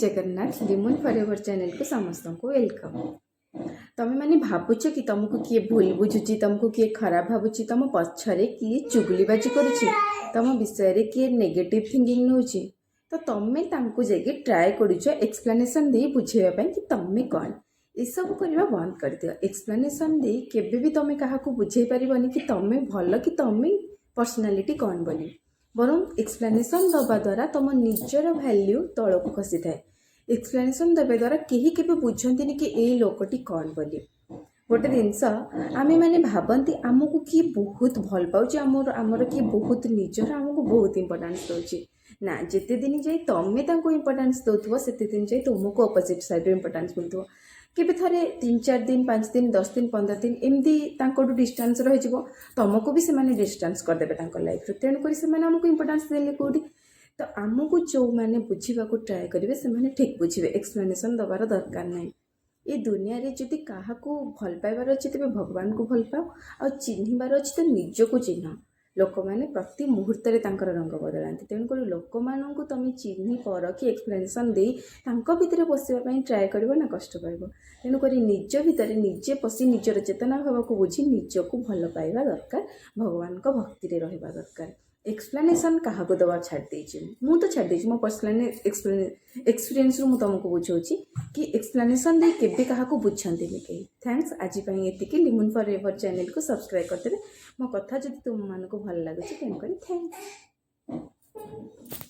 Jagannath लिमुन forever channel को समस्त को वेलकम। तमें मैंने भावुच कि तुमको किए भूल बुझुची, तुमको किए खराब भावुची, तुम पछरे किए चुगलीबाजी करुची, तुम विषय किए नेगेटिव थिंकिंग नौची, तो तुम्हें तांको जाके ट्राए करुच एक्सप्लेनेशन दे बुझेवा कि तुम्हें कौन सब करवा बंद कर दियो। एक्सप्लेनेशन दे केबे भी तुम्हें क्या बुझे पारबनी कि तुम्हें भल कि तुम्हें पर्सनालीटी कौन बोली, बरं एक्सप्लेनेशन दबा द्वारा तुम निजर भैल्यू तौक खसी थाए। एक्सप्लेनेशन देवा द्वारा कहीं के बुझती कि ये लोकटी कौन बोली। गोटे जिनस आम मैंने भावती आमको किए बहुत भल पाँच, आमर किए बहुत निजर आमको बहुत इंपोर्टान्स दौर ना, जिते दिन जाए तुम्हें इंपोर्टान्स दौव से दिन जाए तुमको अपोजिट साइड इंपोर्टान्स मिलूँ। केबे थरे 3-4 दिन 5 दिन 10 दिन 15 दिन एमती डिस्टेंस रही तुमको भी से डिस्टेंस करदे लाइफ तेणुक से आमको इंपोर्टान्स देले कौटी, तो आमको जो मैंने बुझा ट्राए करेंगे से ठीक बुझे। एक्सप्लेनेशन दबार दरकार ना। ये दुनिया रे जदि क्या भल पाइबार अच्छे तेज भगवान को भल पाओ, आ चिन्हबार अच्छे तो निजको चिन्ह। लोक मैंने प्रति मुहूर्त रंग बदलाती, तेणुक लोक मानू तुम चिन्ह पर कि एक्सप्लेनेशन दे भितर पशिवाई ट्राए कर ना कष्ट पाइब। तेणुक निज भितर निजे पशि निजर चेतना भाव को बुझी निजको भल पाइबा दरकार, भगवान को भक्ति रहा दरकार। एक्सप्लेनेशन क्या दबा छाड़ी मु तो छाड़ी मो पर्सनल एक्सपीरियंस रु तुमको बुझाऊँगी कि एक्सप्लेनेशन दे केबे क्या बुझाते कहीं। थैंक्स आज ये लिमुन फॉरएवर चैनल को सब्सक्राइब करते मो कथा जब तुम मानक भल लगुच तेणुक थैंक्स।